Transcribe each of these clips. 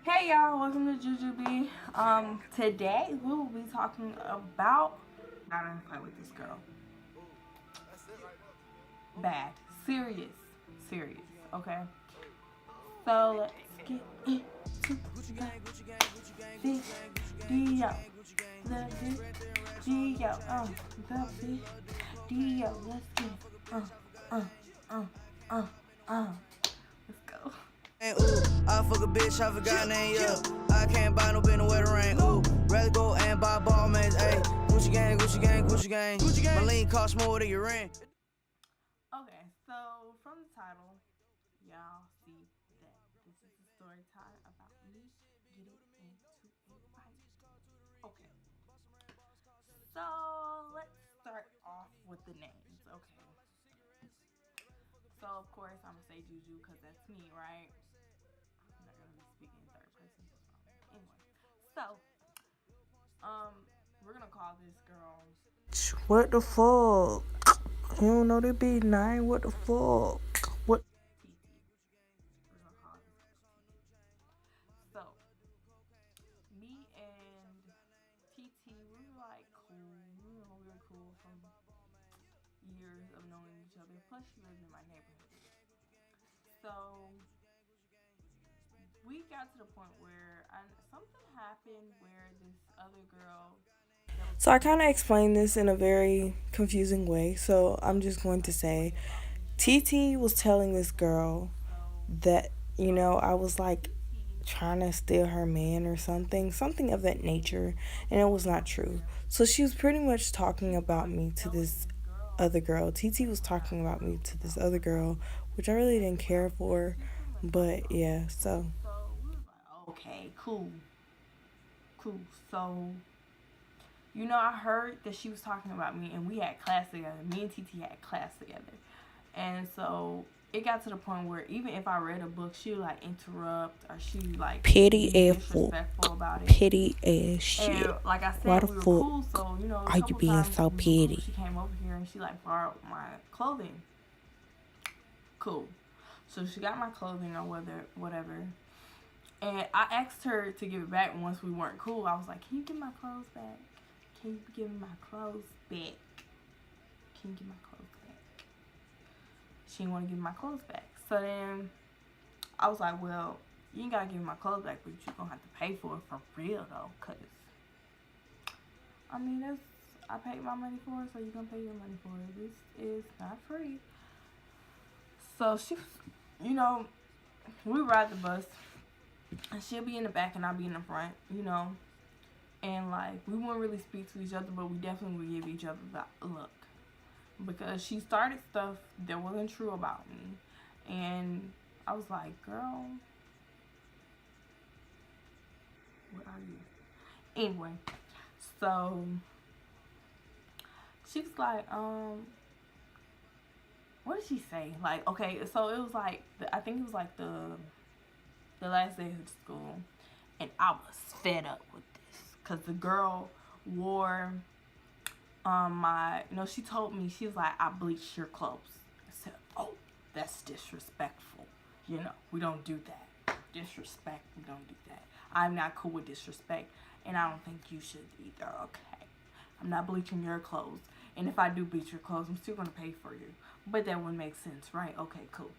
Hey y'all, welcome to Juju B. Today we will be talking about not in a fight with this girl. Bad. Serious. Serious. Okay. So let's get into the video. The video. The video. Let's get it. Uh, uh, uh, uh. Let's go. Ooh, I fuck a bitch, I forgot her name, yeah. I can't buy no bin with the rain, ooh. Rather go and buy ball mates, ayy. Gucci gang, Gucci gang, Gucci gang. Gucci gang. My lean cost more than your rent. Okay, so from the title, y'all see that this is a story time about me getting into a fight. Okay, so let's start off with the names, okay. So of course I'm gonna say Juju because that's me, right? I'm not gonna be speaking in third person. Anyway, so we're gonna call this girl. What the fuck? You don't know they be nine. What the fuck? What? TT. We're gonna call this girl TT. So me and TT, we were like cool. We were cool from years of knowing each other. Plus, she lives in my neighborhood. So we got to the point where something happened where this other girl that was So I kind of cool. explained this in a very confusing way. So I'm just going to say, TT was telling this girl that I was like trying to steal her man or something of that nature, and it was not true. So she was pretty much talking about me to this other girl. TT was talking about me to this other girl, which I really didn't care for, but yeah. So So we was like, okay, cool, cool. So I heard that she was talking about me, and we had class together. Me and TT had class together, and so it got to the point where even if I read a book, she would like interrupt or she like petty be ass disrespectful about it. petty ass shit. And like I Why said, the we were fuck cool. So a are you couple being times so we were cool. petty? She came over here and she like borrowed my clothing. Cool. So she got my clothing or whatever. And I asked her to give it back once we weren't cool. I was like, "Can you give my clothes back? Can you give me my clothes back? Can you give my clothes back?" She didn't want to give me my clothes back. So then I was like, "Well, you ain't gotta give me my clothes back, but you're gonna have to pay for it for real though, cause I mean I paid my money for it, so you're gonna pay your money for it. This is not free." So she, you know, we ride the bus, and she'll be in the back and I'll be in the front, and like we wouldn't really speak to each other, but we definitely would give each other that look because she started stuff that wasn't true about me, and I was like, "Girl, what are you?" Anyway, so she was like, what did she say? Like, okay, so it was like I think it was like the last day of school, and I was fed up with this because the girl wore my she told me, she was like, "I bleached your clothes." I said, "Oh, that's disrespectful. We don't do that. Disrespect, we don't do that. I'm not cool with disrespect, and I don't think you should either. Okay, I'm not bleaching your clothes, and if I do bleach your clothes, I'm still gonna pay for you, but that wouldn't make sense, right? Okay, cool."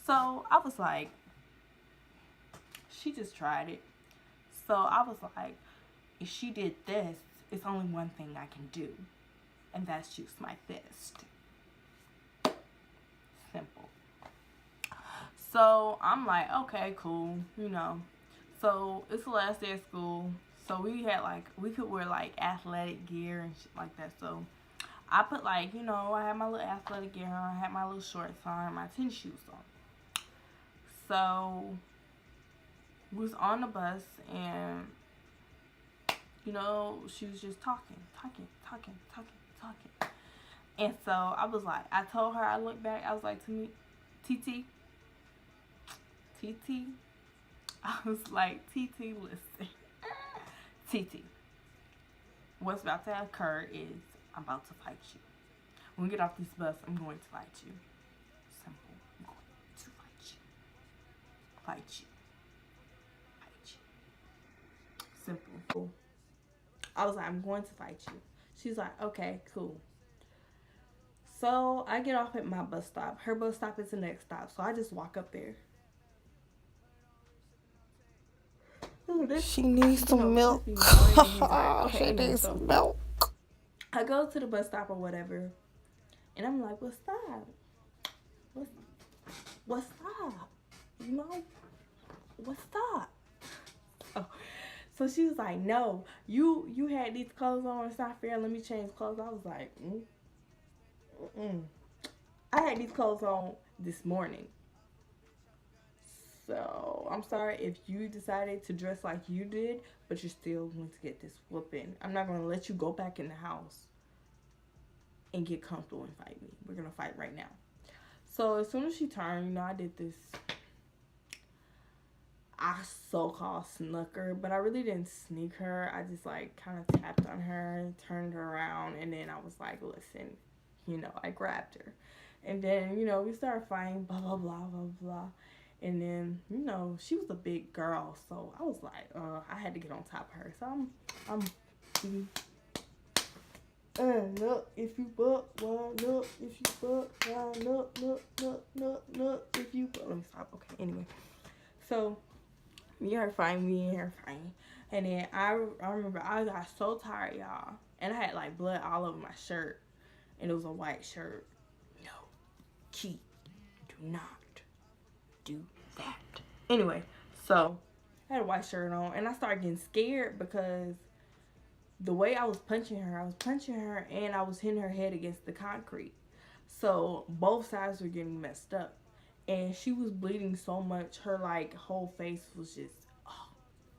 So I was like, she just tried it. So I was like, if she did this, it's only one thing I can do, and that's use my fist. Simple. So I'm like, okay, cool. So it's the last day of school. So we could wear like athletic gear and shit like that. So I put I had my little athletic gear on, I had my little shorts on, my tennis shoes on. So we was on the bus, and she was just talking. And so I was like, I told her, I looked back, I was like, to me, TT, TT, I was like, TT, listen. TT, what's about to occur is I'm about to fight you. When we get off this bus, I'm going to fight you. Simple. I'm going to fight you. Fight you. Fight you. I was like, I'm going to fight you. She's like, okay, cool. So I get off at my bus stop. Her bus stop is the next stop. So I just walk up there. Ooh, She needs some milk. Okay, She anyway, needs so some milk. I go to the bus stop or whatever, and I'm like, what's up? What's, what's up? You know, what's up? Oh, so she was like, no, you had these clothes on. It's not fair. Let me change clothes. I was like, I had these clothes on this morning. So I'm sorry if you decided to dress like you did, but you're still going to get this whooping. I'm not going to let you go back in the house and get comfortable and fight me. We're going to fight right now. So as soon as she turned, I did this, I so-called snuck her, but I really didn't sneak her. I just like kind of tapped on her, turned her around, and then I was like, listen, I grabbed her. And then, we started fighting, blah, blah, blah, blah, blah. And then, she was a big girl, so I was like, I had to get on top of her. So I'm look, if you buck, why look, if you buck, why look, if you buck. Let me stop. Okay, anyway. So, me and her fighting. And then I remember I got so tired, y'all. And I had like blood all over my shirt. And it was a white shirt. No, Key, do not do that. Anyway, so I had a white shirt on. And I started getting scared because the way I was punching her and I was hitting her head against the concrete. So both sides were getting messed up. And she was bleeding so much, her like whole face was just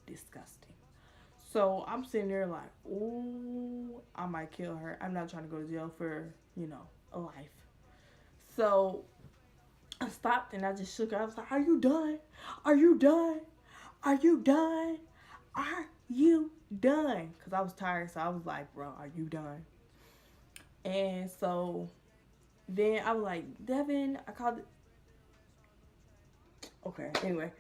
disgusting. So I'm sitting there like, ooh, I might kill her. I'm not trying to go to jail for, a life. So I stopped and I just shook her. I was like, are you done? Are you done? Are you done? Are you done? Because I was tired, so I was like, bro, are you done? And so then I was like, Devin, I called it. Okay, anyway,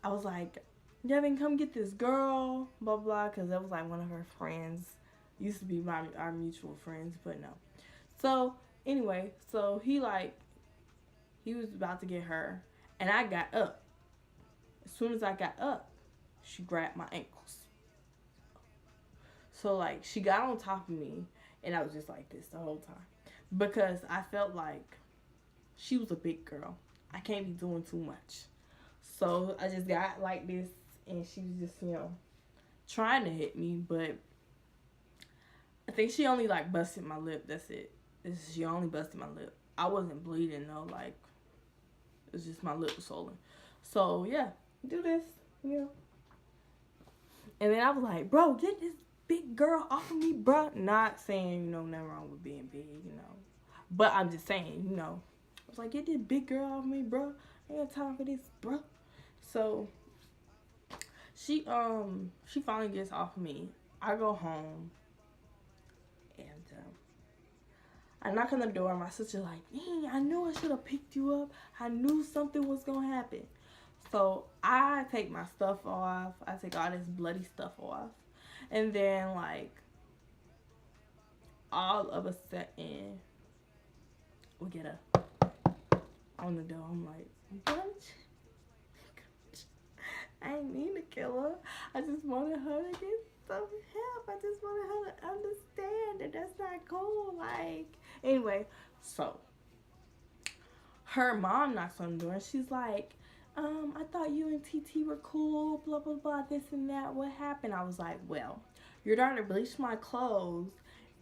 I was like, Devin, come get this girl, blah, blah, because that was like one of her friends. Used to be our mutual friends, but no. So, anyway, so he was about to get her, and I got up. As soon as I got up, she grabbed my ankles. So, like, she got on top of me, and I was just like this the whole time. Because I felt like she was a big girl. I can't be doing too much. So, I just got like this, and she was just, trying to hit me, but I think she only, like, busted my lip. That's it. She only busted my lip. I wasn't bleeding, though. Like, it was just my lip was swollen. So, yeah, do this, And then I was like, bro, get this big girl off of me, bro. Not saying, nothing wrong with being big, But I'm just saying, I was like, get this big girl off of me, bro. I ain't got time for this, bro. So, she finally gets off of me. I go home. And I knock on the door. My sister's like, dang, I knew I should have picked you up. I knew something was going to happen. So I take my stuff off. I take all this bloody stuff off. And then, like, all of a sudden, we get a on the door. I'm like, what? I didn't mean to kill her. I just wanted her to get some help. I just wanted her to understand that that's not cool. Like, anyway, so her mom knocks on the door and she's like, I thought you and TT were cool, blah, blah, blah, this and that. What happened? I was like, well, your daughter bleached my clothes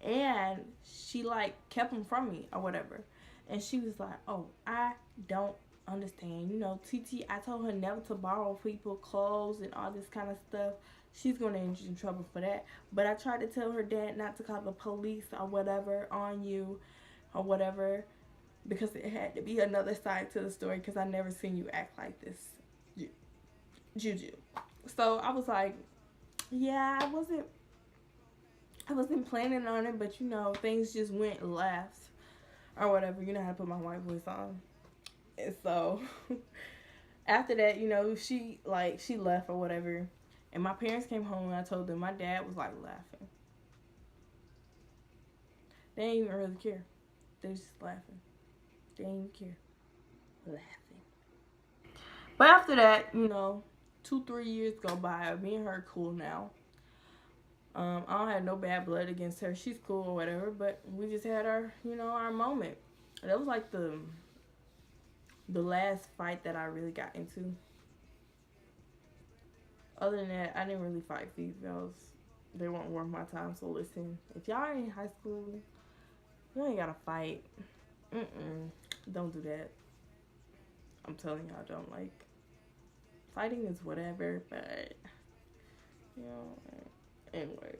and she, like, kept them from me or whatever. And she was like, oh, I don't understand. TT, I told her never to borrow people clothes and all this kind of stuff. She's going to end you in trouble for that. But I tried to tell her dad not to call the police or whatever on you or whatever, because it had to be another side to the story, because I never seen you act like this, Juju. So I was like, yeah, I wasn't planning on it, but things just went left or whatever. You know how to put my white voice on. And so after that, she left or whatever. And my parents came home and I told them, my dad was like laughing. They didn't even really care. They was just laughing. They didn't even care. Laughing. But after that, you know, 2-3 years go by. Me and her are cool now. I don't have no bad blood against her. She's cool or whatever. But we just had our, you know, our moment. That was like the last fight that I really got into. Other than that, I didn't really fight females. They weren't worth my time. So listen, if y'all are in high school, you ain't gotta fight. Don't do that. I'm telling y'all, don't. Like, fighting is whatever, but, you know, anyway.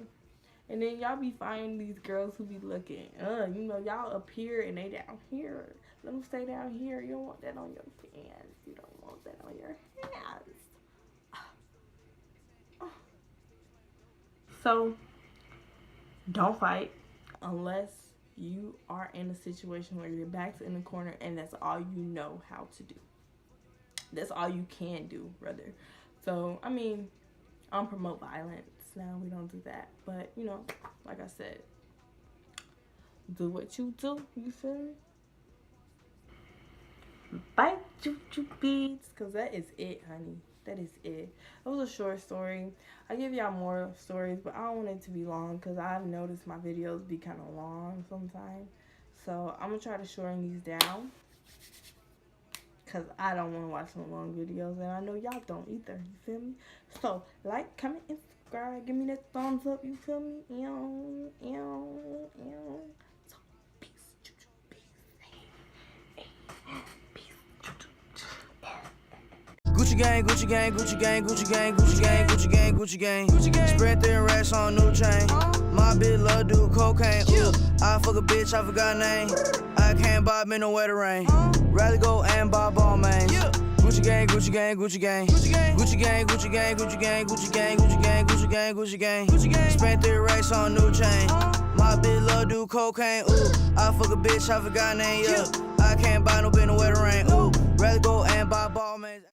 And then y'all be finding these girls who be looking, you know, y'all up here and they down here. Let them stay down here. You don't want that on your hands. You don't want that on your hands. So, don't fight unless you are in a situation where your back's in the corner and that's all you know how to do. That's all you can do, rather. So, I mean, I don't promote violence now. We don't do that. But, you know, like I said, do what you do. You feel me? Bye, Juju beads. Because that is it, honey. That is it. It was a short story. I give y'all more stories, but I don't want it to be long because I've noticed my videos be kind of long sometimes. So I'm going to try to shorten these down because I don't want to watch some long videos, and I know y'all don't either. You feel me? So, like, comment, and subscribe. Give me that thumbs up. You feel me? So, peace. Juju, peace. Gucci gang, Gucci gang, Gucci gang, Gucci gang, Gucci gang, Gucci gang, Gucci gang. Spread thin racks on new chain. My bitch love do cocaine. Ooh, I fuck a bitch, I forgot name. I can't buy me no wetter rain. Rather go and buy ball mains. Gucci gang, Gucci gang, Gucci gang. Gucci gang, Gucci gang, Gucci gang, Gucci gang, Gucci gang, Gucci gang, Gucci gang. Spent 3 racks on new chain. My bitch love do cocaine. Ooh, I fuck a bitch, I forgot name. Yeah, I can't buy no bitch no wetter rain. Ooh, rather go and buy ball mains.